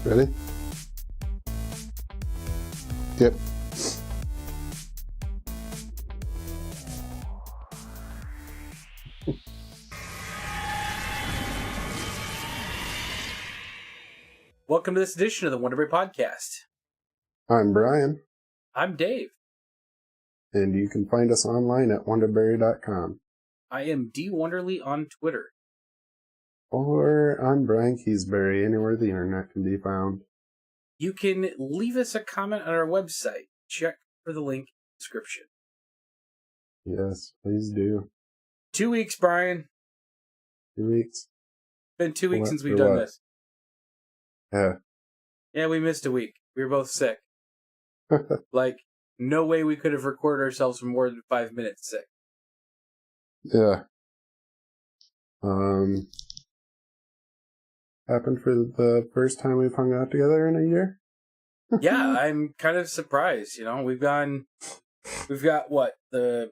Ready? Yep. Welcome to this edition of the Wonderbury podcast. I'm Brian, I'm Dave. and you can find us online at wonderbury.com. I am D Wonderly on Twitter. Or I'm Brian Keysbury, anywhere the internet can be found. You can leave us a comment on our website. Check for the link in the description. Yes, please do. 2 weeks, Brian. 2 weeks. Been 2 weeks since we've For done what? this. Yeah. Yeah, we missed a week. We were both sick. Like, no way we could have recorded ourselves for more than 5 minutes sick. Yeah. Happened for the first time we've hung out together in a year? Yeah, I'm kind of surprised. You know, we've got what, the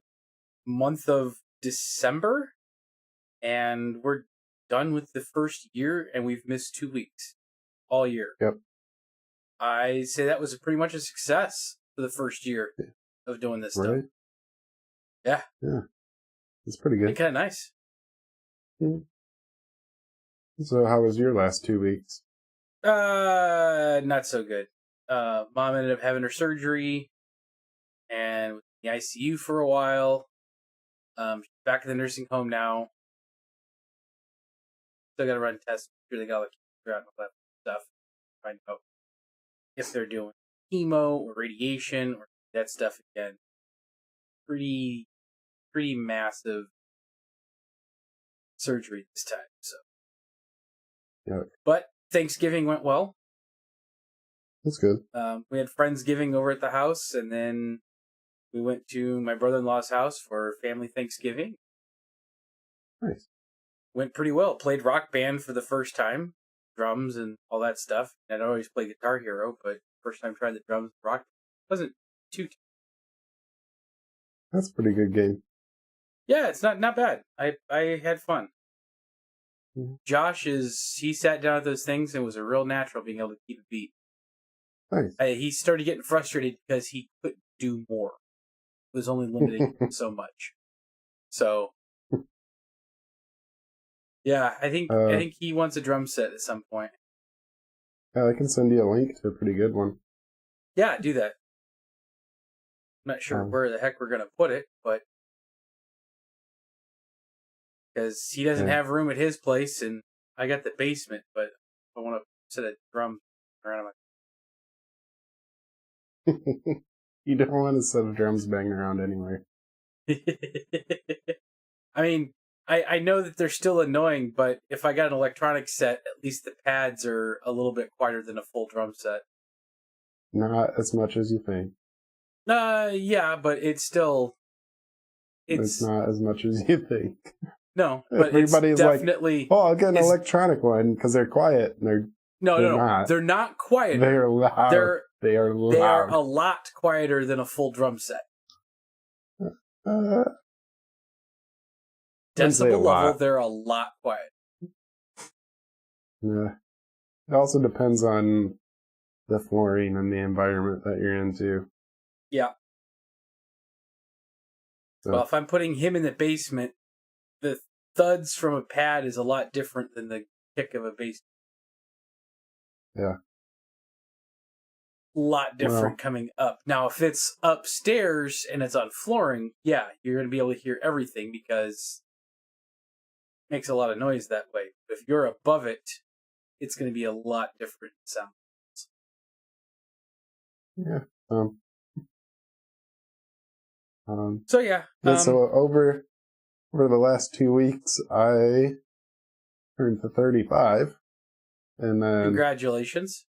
month of December? And we're done with the first year, and we've missed 2 weeks all year. Yep. I say that was pretty much a success for the first year of doing this stuff. Right? Yeah. Yeah. It's pretty good. Kind of nice. So how was your last 2 weeks? Not so good. Mom ended up having her surgery and was in the ICU for a while. She's back in the nursing home now. Still got to run tests. Sure they got like around all that stuff. Find out if they're doing chemo or radiation or that stuff again. Pretty massive surgery this time. So, Yeah. But Thanksgiving went well. That's good. We had Friendsgiving over at the house, and then we went to my brother-in-law's house for family Thanksgiving. Nice. Went pretty well. Played Rock Band for the first time, drums and all that stuff. I'd always played Guitar Hero, but first time trying the drums, Rock wasn't too. That's a pretty good game. Yeah, it's not bad. I had fun. Mm-hmm. Josh he sat down at those things and was a real natural being able to keep a beat. Nice. He started getting frustrated because he couldn't do more. It was only limiting so much. So, yeah, I think he wants a drum set at some point. Yeah, I can send you a link to a pretty good one. Yeah, do that. I'm not sure where the heck we're going to put it, but because he doesn't have room at his place, and I got the basement, but I want to set a drum around You don't want a set of drums banging around anywhere. I mean, I know that they're still annoying, but if I got an electronic set, at least the pads are a little bit quieter than a full drum set. Not as much as you think. Yeah, but it's still... It's not as much as you think. No, but everybody's it's definitely... like, oh, I'll get an electronic one because they're quiet. And they're not. They're not quiet. They're loud. They are loud. They are a lot quieter than a full drum set. Decibel level, they're a lot quiet. Yeah. It also depends on the flooring and the environment that you're into. Yeah. So. Well, if I'm putting him in the basement, the thuds from a pad is a lot different than the kick of a bass. Yeah. A lot different coming up. Now, if it's upstairs and it's on flooring, yeah, you're going to be able to hear everything because it makes a lot of noise that way. If you're above it, it's going to be a lot different sound. Yeah. So yeah. So over the last 2 weeks, I turned to 35, and then congratulations.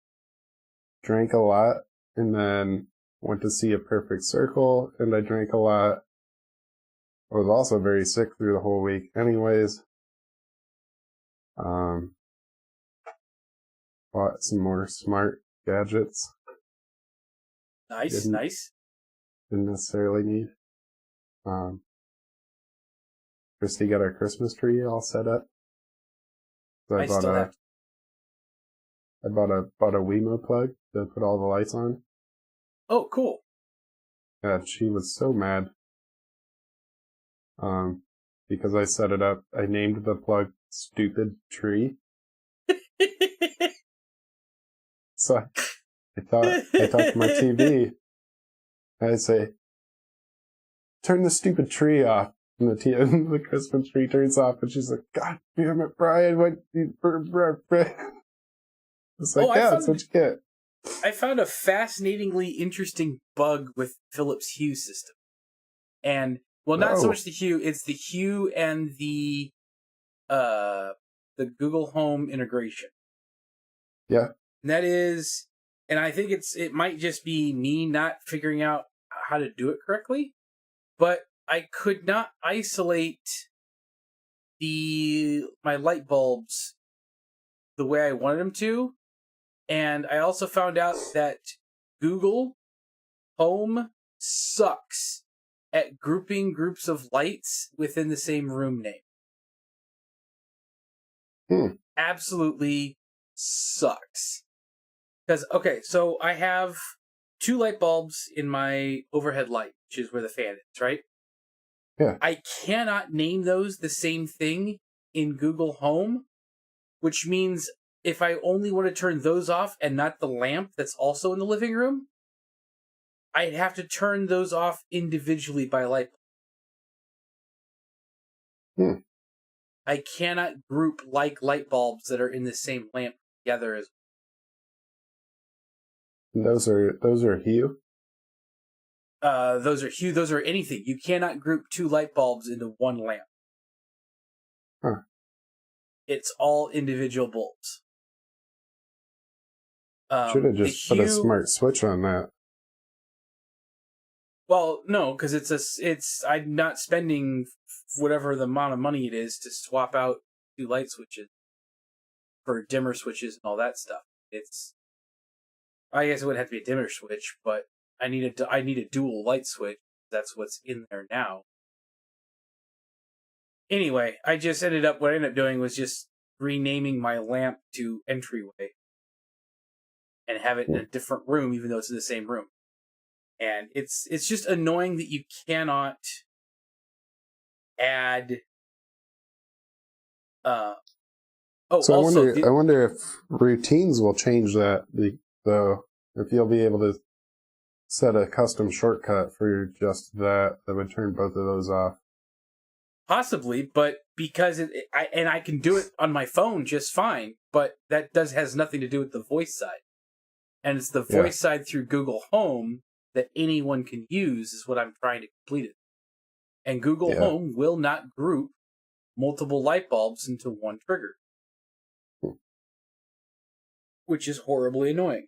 Drank a lot, and then went to see A Perfect Circle, and I drank a lot. I was also very sick through the whole week, anyways. Bought some more smart gadgets. Nice. Didn't necessarily need. Christy got our Christmas tree all set up. So I bought I bought a Wemo plug to put all the lights on. Oh, cool. Yeah, she was so mad. Because I set it up. I named the plug Stupid Tree. So I talked to my TV. And I say, turn the stupid tree off. And the Christmas tree turns off, and she's like, God damn it, Brian, what? It's like, yeah, that's what you get. I found a fascinatingly interesting bug with Philips Hue system. And, well, not so much the Hue, it's the Hue and the Google Home integration. Yeah. And that is, and I think it might just be me not figuring out how to do it correctly, but I could not isolate my light bulbs the way I wanted them to. And I also found out that Google Home sucks at grouping groups of lights within the same room name. Absolutely sucks. Because, okay, so I have 2 light bulbs in my overhead light, which is where the fan is, right? Yeah. I cannot name those the same thing in Google Home, which means if I only want to turn those off and not the lamp that's also in the living room, I'd have to turn those off individually by light bulb. I cannot group light bulbs that are in the same lamp together as Those are Hue? Those are Hue. Those are anything. You cannot group 2 light bulbs into one lamp. Huh. It's all individual bulbs. Should have just put a smart switch on that. Well, no, because I'm not spending whatever the amount of money it is to swap out 2 light switches for dimmer switches and all that stuff. I guess it would have to be a dimmer switch, but I need a dual light switch. That's what's in there now. Anyway, what I ended up doing was just renaming my lamp to Entryway and have it in a different room, even though it's in the same room. And it's just annoying that you cannot add. I wonder if routines will change that. Though, if you'll be able to set a custom shortcut for just that would turn both of those off. Possibly, but because I can do it on my phone just fine, but that has nothing to do with the voice side. And it's the voice side through Google Home that anyone can use is what I'm trying to complete it. And Google Home will not group multiple light bulbs into one trigger. Which is horribly annoying.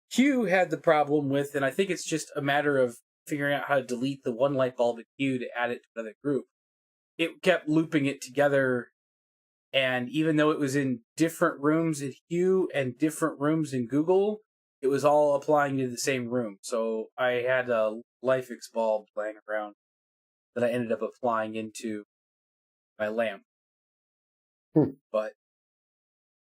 Hue had the problem with, and I think it's just a matter of figuring out how to delete the one light bulb in Hue to add it to another group. It kept looping it together, and even though it was in different rooms in Hue and different rooms in Google, it was all applying to the same room. So I had a LifeX bulb laying around that I ended up applying into my lamp. But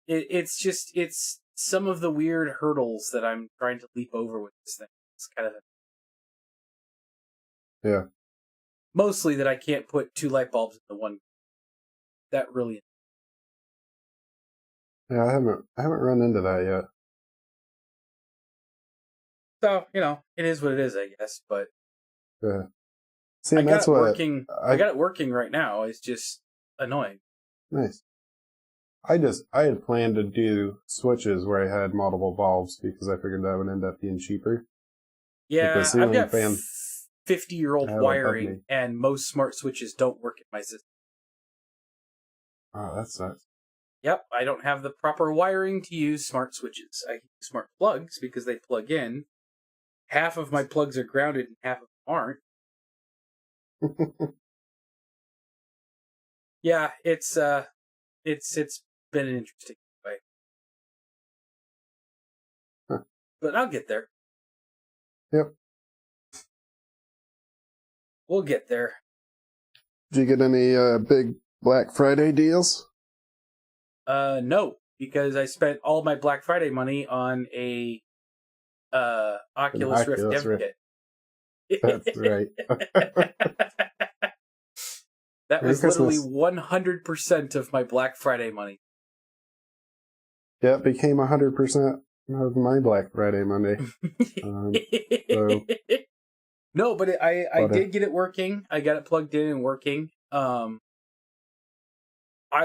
it's some of the weird hurdles that I'm trying to leap over with this thing. It's kind of mostly that I can't put 2 light bulbs into one. That really. Yeah, I haven't run into that yet. So, it is what it is, I guess. But see, I got it working right now. It's just annoying. Nice. I had planned to do switches where I had multiple bulbs because I figured that would end up being cheaper. Yeah, I've got 50-year-old wiring, and most smart switches don't work in my system. Oh, that sucks. Yep, I don't have the proper wiring to use smart switches. I use smart plugs because they plug in. Half of my plugs are grounded and half of them aren't. Yeah, it's been an interesting way. But I'll get there. Yep. We'll get there. Did you get any big Black Friday deals? No, because I spent all my Black Friday money on a Oculus Rift dev kit. That's right. That Merry was literally Christmas. 100% of my Black Friday money. Yeah, it became 100% of my Black Friday Monday. So, no, but I but, did get it working. I got it plugged in and working. I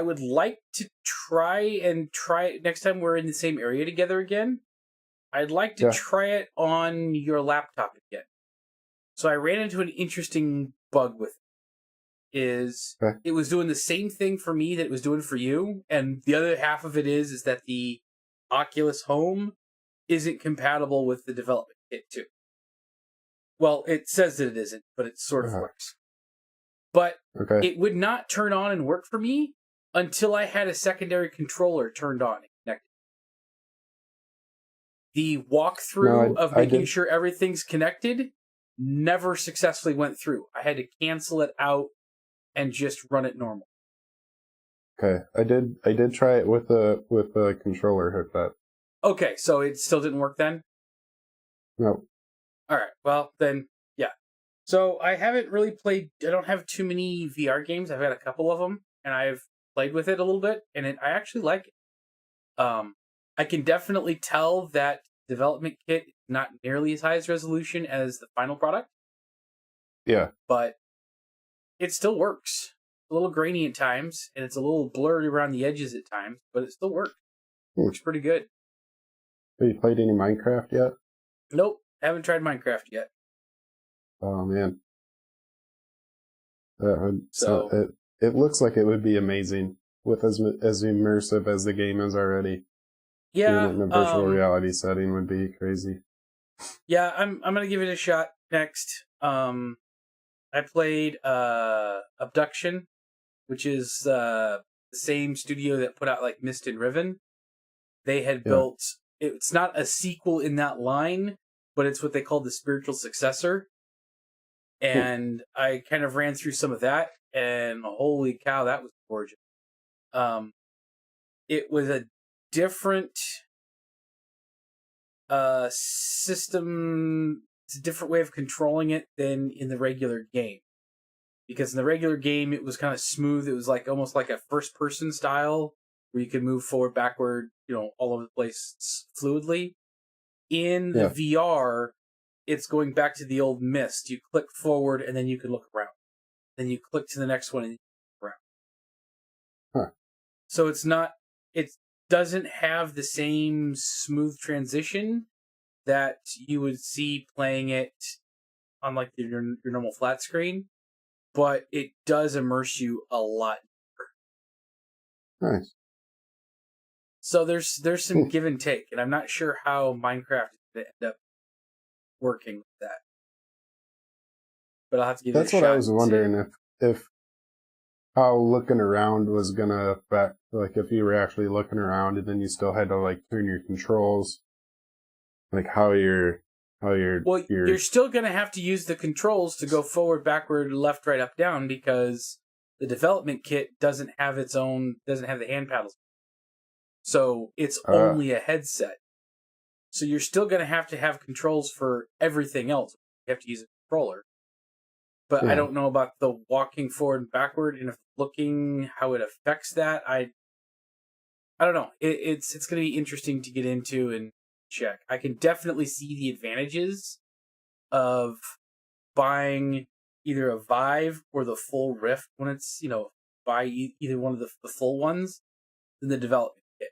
would like to try it next time we're in the same area together again. I'd like to try it on your laptop again. So I ran into an interesting bug with it. It was doing the same thing for me that it was doing for you, and the other half of it is that the Oculus Home isn't compatible with the development kit too. Well, it says that it isn't, but it sort of works. But it would not turn on and work for me until I had a secondary controller turned on and connected. The walkthrough of making sure everything's connected never successfully went through. I had to cancel it out and just run it normal. Okay, I did try it with a controller hooked up. Okay, so it still didn't work then? No. All right, well then, yeah. So I haven't really played. I don't have too many VR games. I've had a couple of them, and I've played with it a little bit, and I actually like it. I can definitely tell that development kit is not nearly as high as resolution as the final product. Yeah, but it still works. A little grainy at times, and it's a little blurred around the edges at times, but it still works. Works pretty good. Have you played any Minecraft yet? Nope, haven't tried Minecraft yet. Oh man, so it looks like it would be amazing with as immersive as the game is already. Yeah, doing it in a virtual reality setting would be crazy. Yeah, I'm gonna give it a shot next. I played Abduction, which is the same studio that put out like Mist and Riven. They had built. It's not a sequel in that line, but it's what they call the spiritual successor. And I kind of ran through some of that, and holy cow, that was gorgeous. It was a different system. It's a different way of controlling it than in the regular game. Because in the regular game, it was kind of smooth. It was like almost like a first-person style where you could move forward, backward, all over the place fluidly. In the VR, it's going back to the old Myst. You click forward, and then you can look around. Then you click to the next one, and you look around. Huh. So it doesn't have the same smooth transition that you would see playing it on like your normal flat screen, but it does immerse you a lot deeper. Nice. So there's some give and take, and I'm not sure how Minecraft is going to end up working with that. But I'll have to give it a shot. That's what I was wondering, if how looking around was going to affect, like if you were actually looking around and then you still had to like turn your controls, like how you're still going to have to use the controls to go forward, backward, left, right, up, down, because the development kit doesn't have the hand paddles. So it's only a headset. So you're still going to have controls for everything else. You have to use a controller. But I don't know about the walking forward and backward, and if looking how it affects that. I don't know. It's going to be interesting to get into and check. I can definitely see the advantages of buying either a Vive or the full Rift when it's, buy either one of the full ones than the development kit.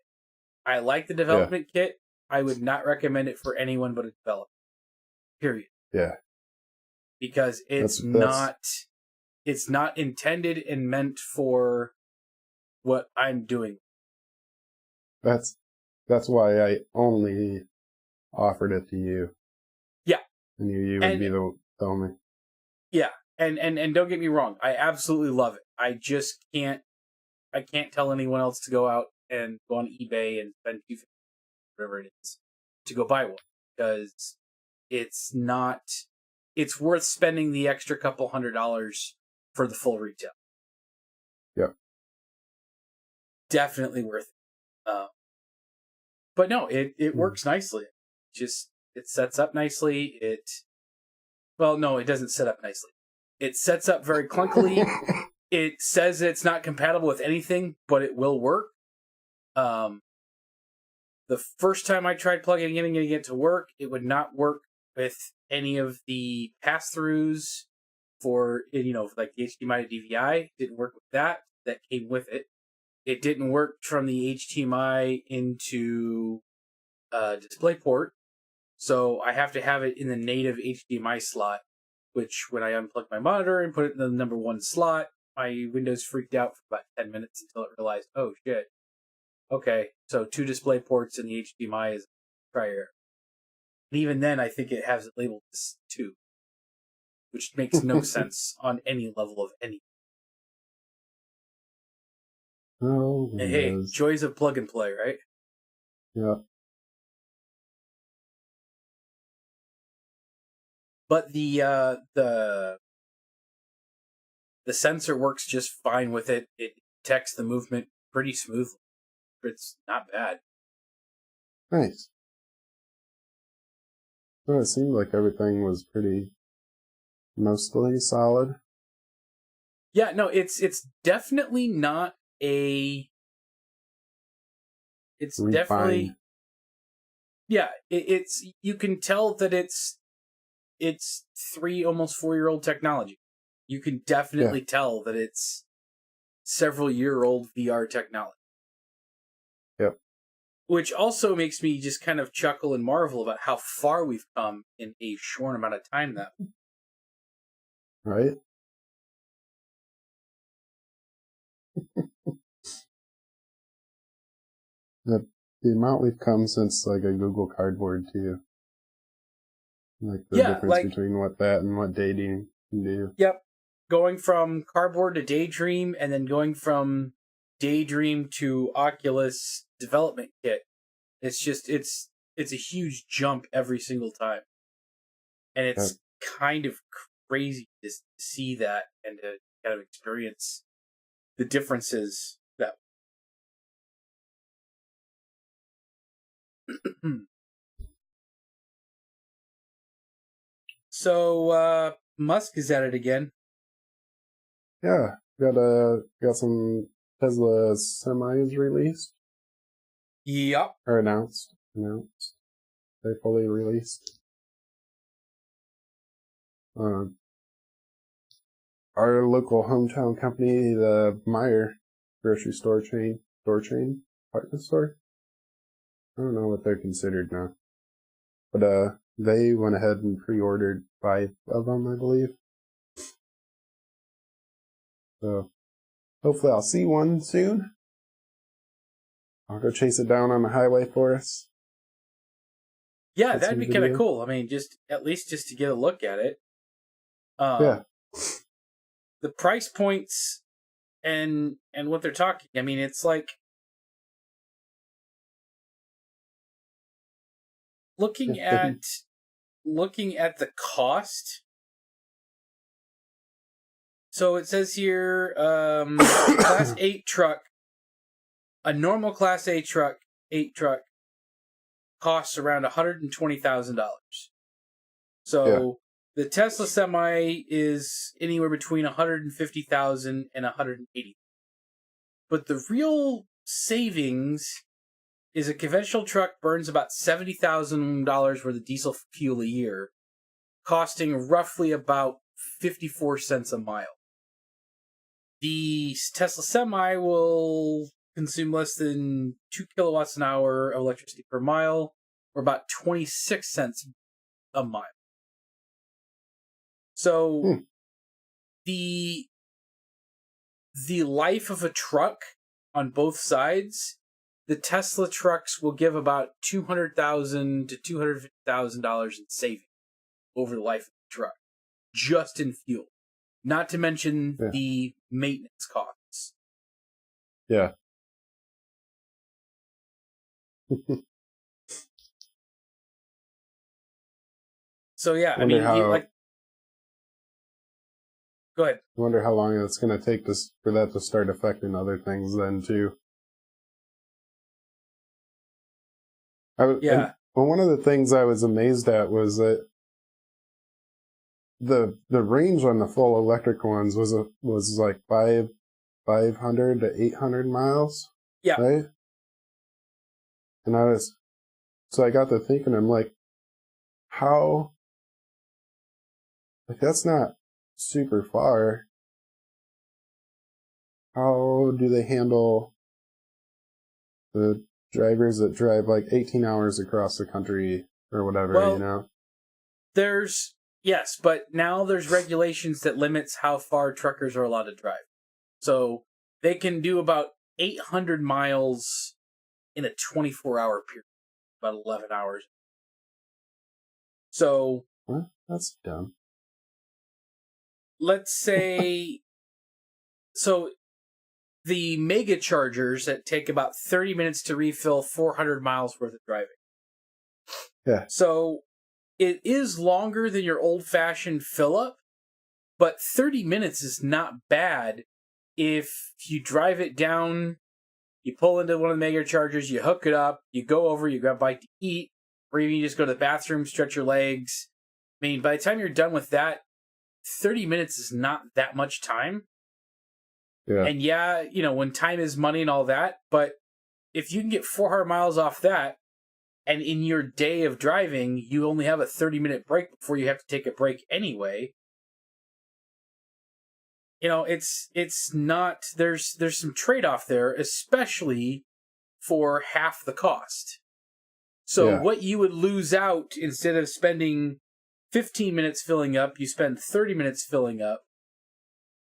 I like the development kit. I would not recommend it for anyone but a developer. Period. Yeah. Because it's not intended and meant for what I'm doing. That's why I only offered it to you. Yeah. And you would be the only. Yeah. And don't get me wrong, I absolutely love it. I just can't tell anyone else to go out and go on eBay and spend $250, whatever it is, to go buy one, because it's worth spending the extra couple $100 for the full retail. Yeah. Definitely worth it. But no, it works nicely. Just it sets up nicely. Well, no, it doesn't set up nicely. It sets up very clunkily. It says it's not compatible with anything, but it will work. The first time I tried plugging it in and getting it to work, it would not work with any of the pass-throughs for, like the HDMI to DVI. It didn't work with that. That came with it. It didn't work from the HDMI into DisplayPort. So I have to have it in the native HDMI slot, which when I unplugged my monitor and put it in the number 1 slot, my Windows freaked out for about 10 minutes until it realized, oh shit. Okay, so 2 display ports and the HDMI is try error. And even then, I think it has it labeled as 2, which makes no sense on any level of any. Oh, Hey, joys of plug and play, right? Yeah. But the sensor works just fine with it. It detects the movement pretty smoothly. It's not bad. Nice. Well, it seemed like everything was pretty mostly solid. Yeah, no, it's definitely not a. It's refined. Definitely. Yeah, it's you can tell that it's 3, almost 4-year-old technology. You can definitely tell that it's several-year-old VR technology. Yep. Which also makes me just kind of chuckle and marvel about how far we've come in a short amount of time now. Right? The amount we've come since like a Google Cardboard too. Like the difference between what that and what Daydream can do. Yep. Going from Cardboard to Daydream, and then going from Daydream to Oculus Development Kit. It's just it's a huge jump every single time. And it's kind of crazy to see that and to kind of experience the differences that So Musk is at it again. Yeah, got some Tesla semis released. Yep. Or announced. They fully released. Our local hometown company, the Meijer grocery store chain, department store. I don't know what they're considered now. But they went ahead and pre-ordered 5 of them, I believe. So hopefully I'll see one soon. I'll go chase it down on the highway for us. Yeah, that'd be kind of cool. I mean, at least to get a look at it. Yeah. The price points and what they're talking. I mean, it's like looking at the cost. So it says here, Class 8 truck, a normal Class 8 truck costs around $120,000. So the Tesla Semi is anywhere between $150,000 and $180,000. But the real savings is a conventional truck burns about $70,000 worth of diesel fuel a year, costing roughly about 54 cents a mile. The Tesla Semi will consume less than 2 kilowatts an hour of electricity per mile, or about 26 cents a mile. So the life of a truck on both sides, the Tesla trucks will give about $200,000 to $250,000 in savings over the life of the truck, just in fuel. Not to mention the maintenance costs. Yeah. So yeah, I mean, go ahead. I wonder how long it's going to take for that to start affecting other things then too. Yeah. Well, one of the things I was amazed at was that the range on the full electric ones was like 500 to 800 miles. Yeah. Right. And I got to thinking, I'm like, how, like, that's not super far. How do they handle the drivers that drive like 18 hours across the country or whatever, Well, yes, but now there's regulations that limits how far truckers are allowed to drive. So they can do about 800 miles in a 24-hour period, about 11 hours. So What? That's dumb. let's say, so the mega chargers that take about 30 minutes to refill 400 miles worth of driving. Yeah. So it is longer than your old-fashioned fill-up, but 30 minutes is not bad if you drive it down, you pull into one of the mega chargers, you hook it up, you go over, you grab a bite to eat, or even you just go to the bathroom, stretch your legs. I mean, by the time you're done with that, 30 minutes is not that much time. Yeah. And yeah, when time is money and all that, but if you can get 400 miles off that, and in your day of driving, you only have a 30-minute break before you have to take a break anyway. It's not, there's some trade-off there, especially for half the cost. So what you would lose out, instead of spending 15 minutes filling up, you spend 30 minutes filling up.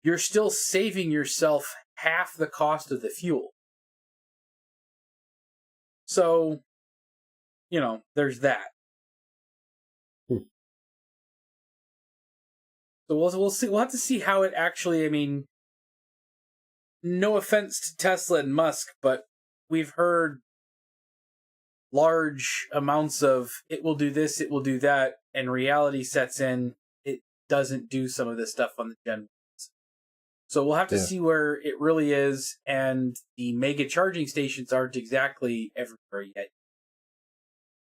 You're still saving yourself half the cost of the fuel. So, there's that. So we'll see. We'll have to see how it actually. I mean, no offense to Tesla and Musk, but we've heard large amounts of it will do this, it will do that, and reality sets in. It doesn't do some of this stuff on the Gen 1s. So we'll have to see where it really is, and the mega charging stations aren't exactly everywhere yet.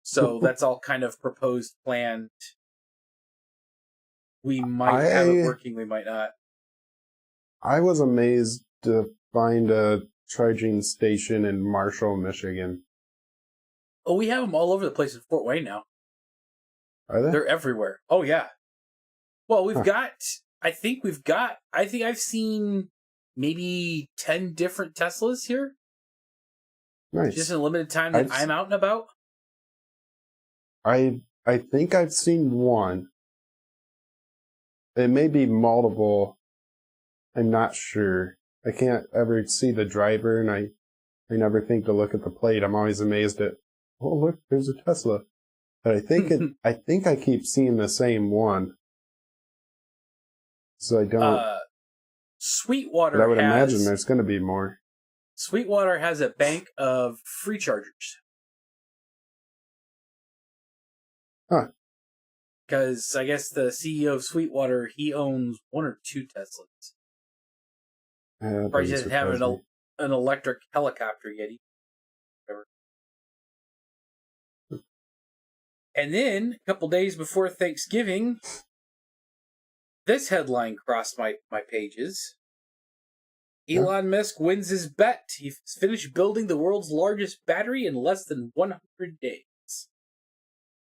So that's all kind of proposed, planned. We might have it working, we might not. I was amazed to find a charging station in Marshall, Michigan. Oh, we have them all over the place in Fort Wayne now. Are they? They're everywhere. Oh, yeah. Well, I think I've seen maybe 10 different Teslas here. Nice. Just in a limited time that I'm out and about. I think I've seen one. It may be multiple. I'm not sure. I can't ever see the driver, and I never think to look at the plate. I'm always amazed at, oh look, there's a Tesla. But I think I keep seeing the same one. So I don't. Sweetwater. But I would imagine there's going to be more. Sweetwater has a bank of free chargers. Huh. Because I guess the CEO of Sweetwater, he owns one or two Teslas. Or he doesn't have an electric helicopter yet. Whatever. And then, a couple days before Thanksgiving, this headline crossed my pages. Elon Musk wins his bet. He's finished building the world's largest battery in less than 100 days.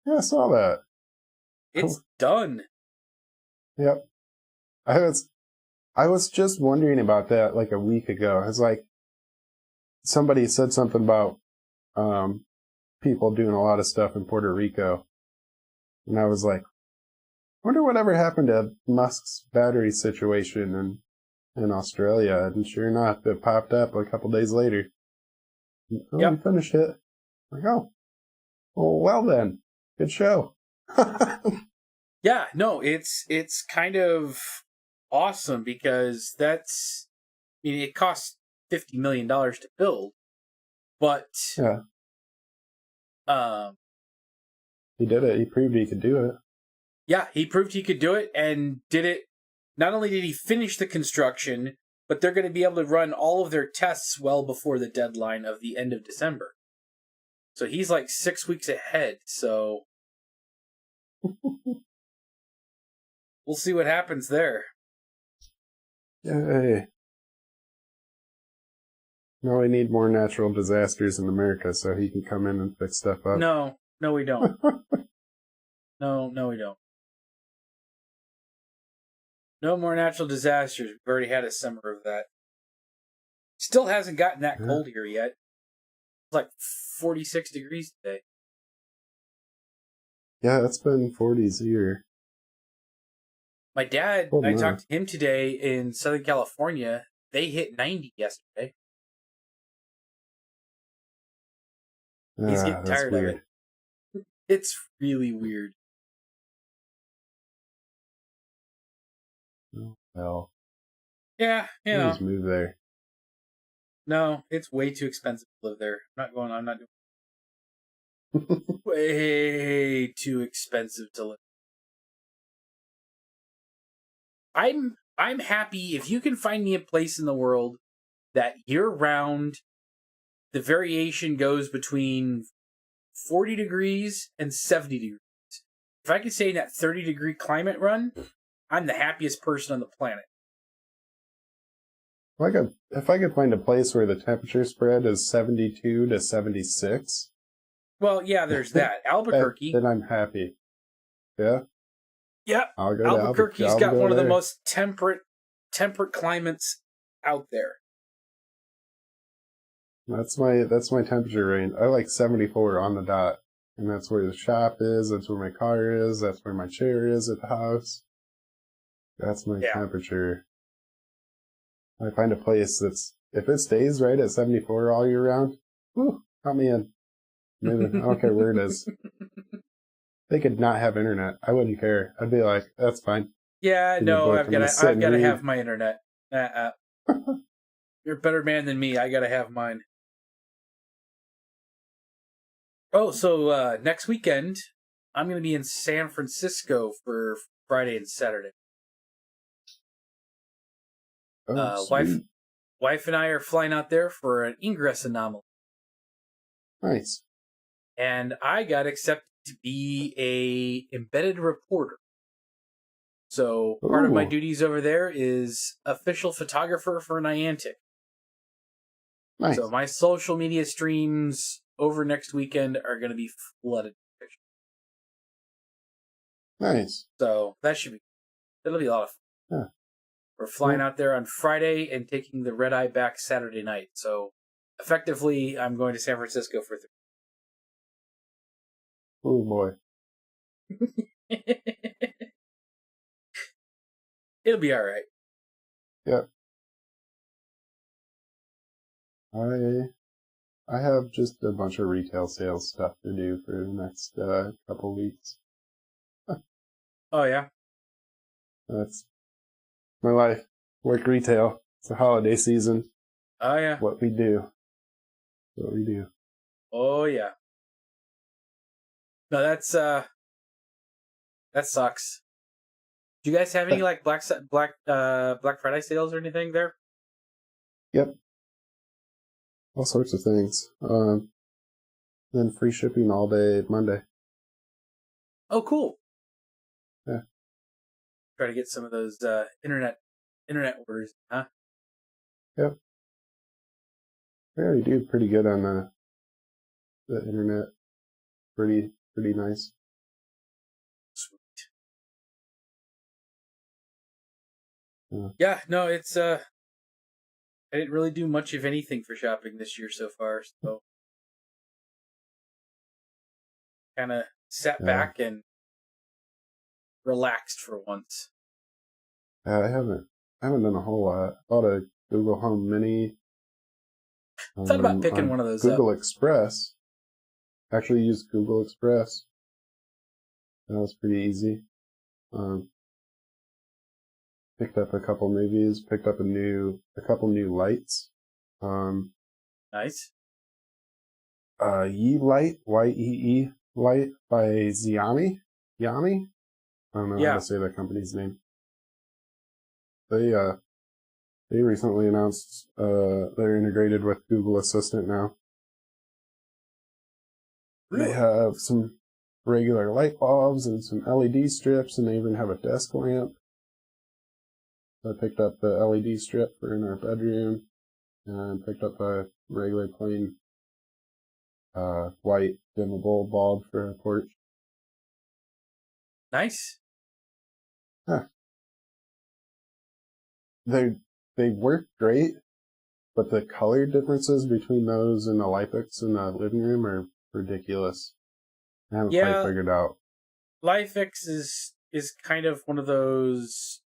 Yeah, I saw that. It's done. Yep. I was just wondering about that like a week ago. It's like somebody said something about people doing a lot of stuff in Puerto Rico. And I was like, wonder whatever happened to Musk's battery situation in Australia. And sure enough, it popped up a couple days later. Oh, we finished it. Like, oh, well then. Good show. Yeah, no, it's kind of awesome because it costs $50 million to build, but he did it. He proved he could do it. Yeah, he proved he could do it and did it. Not only did he finish the construction, but they're going to be able to run all of their tests well before the deadline of the end of December. So he's like 6 weeks ahead. So we'll see what happens there. Yay. Now we need more natural disasters in America so he can come in and fix stuff up. No, we don't. No, we don't. No more natural disasters. We've already had a summer of that. Still hasn't gotten that cold here yet. It's like 46 degrees today. Yeah, it's been 40s here. My dad, I talked to him today in Southern California. They hit 90 yesterday. He's getting tired of it. It's really weird. Oh, well. Yeah, you know. Just move there. No, it's way too expensive to live there. I'm not doing way too expensive to live. I'm happy if you can find me a place in the world that year round the variation goes between 40 degrees and 70 degrees. If I could stay in that 30-degree climate run, I'm the happiest person on the planet. If I could find a place where the temperature spread is 72 to 76. Well, yeah, there's that. Albuquerque. Then I'm happy. Yeah? Yep. Albuquerque's got one of the most temperate climates out there. That's my temperature range. I like 74 on the dot. And that's where the shop is, that's where my car is, that's where my chair is at the house. That's my temperature. I find a place if it stays right at 74 all year round, whew, count me in. Maybe, I don't care where it is. They could not have internet. I wouldn't care. I'd be like, that's fine. Yeah, no, I've got to have my internet. You're a better man than me. I got to have mine. Oh, so next weekend, I'm going to be in San Francisco for Friday and Saturday. Wife and I are flying out there for an ingress anomaly. Nice. And I got accepted to be a embedded reporter. So part of my duties over there is official photographer for Niantic. Nice. So my social media streams over next weekend are going to be flooded with pictures. Nice. So it'll be a lot of fun. Yeah. We're flying out there on Friday and taking the red eye back Saturday night. So effectively, I'm going to San Francisco for 3 Oh boy. It'll be all right. Yep. I have just a bunch of retail sales stuff to do for the next couple weeks. Oh yeah. That's my life. Work retail. It's the holiday season. Oh yeah. What we do. Oh yeah. No, that sucks. Do you guys have any like Black Friday sales or anything there? Yep. All sorts of things. Then free shipping all day Monday. Oh, cool. Yeah. Try to get some of those internet orders, huh? Yep. We already do pretty good on the internet. Pretty nice. Sweet. Yeah, no, it's I didn't really do much of anything for shopping this year so far, so kind of sat back and relaxed for once. I haven't done a whole lot. Bought a Google Home Mini. Thought about picking one of those Google Express. Actually used Google Express. That was pretty easy. Picked up a couple movies. Picked up a couple new lights. Nice. Yee Light, Yee Light by Xiaomi. Xiaomi? I don't know how to say that company's name. They recently announced they're integrated with Google Assistant now. They have some regular light bulbs and some LED strips, and they even have a desk lamp. I picked up the LED strip for in our bedroom, and picked up a regular plain white dimmable bulb for a porch. Nice. Huh. They work great, but the color differences between those and the light fix in the living room are ridiculous. I haven't quite figured out. LifeX is kind of one of those.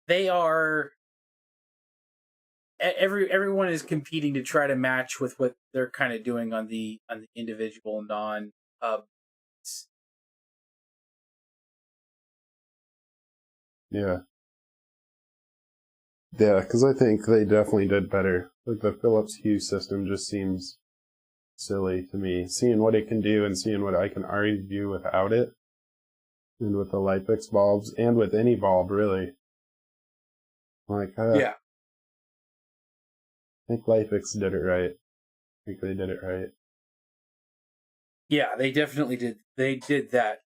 They are. Everyone is competing to try to match with what they're kind of doing on the individual non-hub. Yeah. Yeah, because I think they definitely did better. Like the Philips Hue system just seems silly to me. Seeing what it can do and seeing what I can already do without it, and with the LightFix bulbs, and with any bulb really. Like, yeah. I think LightFix did it right. I think they did it right. Yeah, they definitely did. They did that.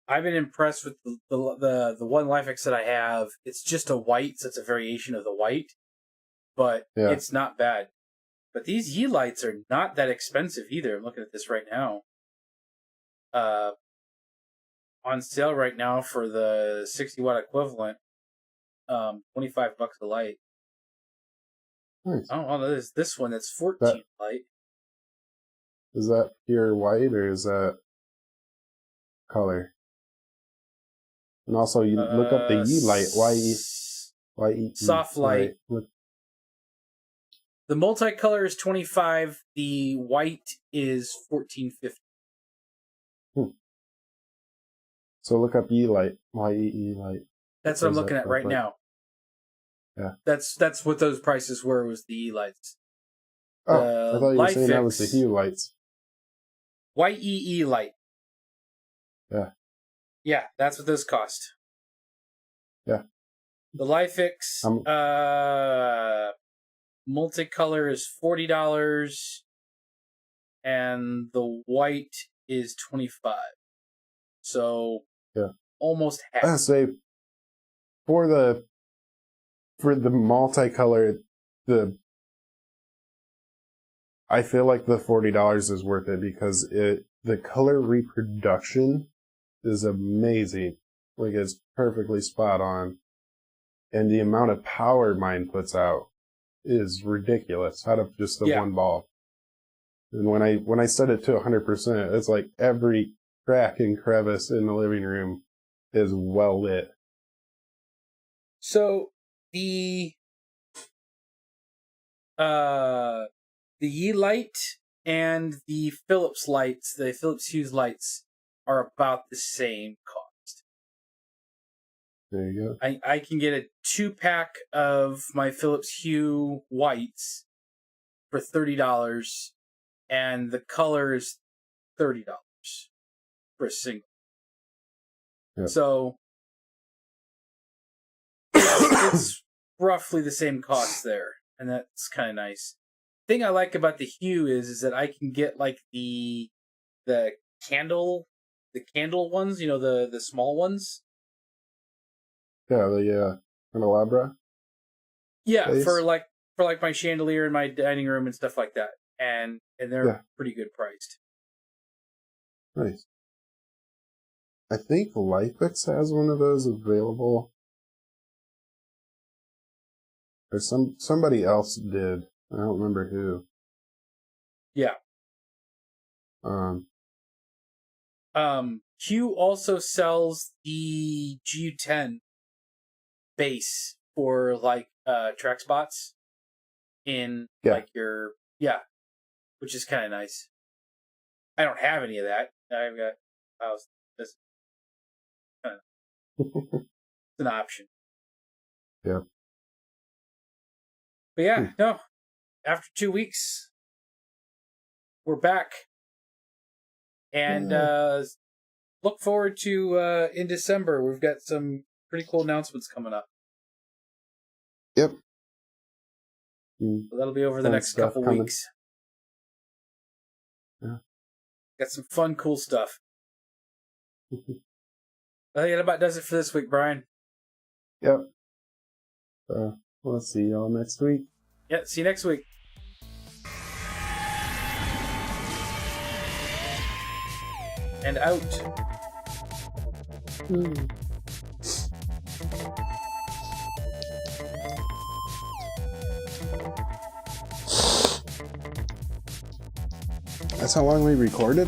I've been impressed with the one LifeX that I have. It's just a white, so it's a variation of the white, but it's not bad. But these Yi lights are not that expensive either. I'm looking at this right now. On sale right now for the 60-watt equivalent, $25 a light. Nice. I don't know. There's this one that's 14 light. Is that pure white or is that color? And also, you look up the Yi light. Y-E. Soft light. The multicolor is $25. The white is $14.50. So look up Yi light. Y-E-E light. That's what I'm looking at right now. Yeah. That's what those prices were, was the Yi lights. Oh, I thought you were saying that was the Hue lights. YEE light. Yeah. Yeah, that's what those cost. Yeah. The LifeX multicolor is $40, and the white is $25. So almost half. I say for the multicolor, I feel like the $40 is worth it because the color reproduction is amazing. Like, it's perfectly spot on. And the amount of power mine puts out is ridiculous out of just the one bulb. And when I set it to 100%, it's like every crack and crevice in the living room is well lit. So the Yi light and the Philips lights, the Philips Hue lights, are about the same cost. There you go. I can get a 2-pack of my Philips Hue whites for $30, and the color is $30 for a single. Yep. So it's roughly the same cost there, and that's kind of nice. The thing I like about the Hue is that I can get like the candle ones, you know, the small ones. Yeah, the candelabra. Yeah, base. for like my chandelier in my dining room and stuff like that, and they're pretty good priced. Nice. I think LifeX has one of those available. Or somebody else did. I don't remember who. Yeah. Hue also sells the GU10 base for like track spots in like your which is kind of nice. I don't have any of that. I've got this. It's an option. Yeah. But yeah, no. After 2 weeks, we're back. And look forward to in December. We've got some pretty cool announcements coming up. Yep. So that'll be over the Fun next stuff couple coming. weeks. Yeah. Got some fun, cool stuff. I think that about does it for this week, Brian. Yep. We'll see y'all next week. Yeah, see you next week. And out. That's how long we recorded?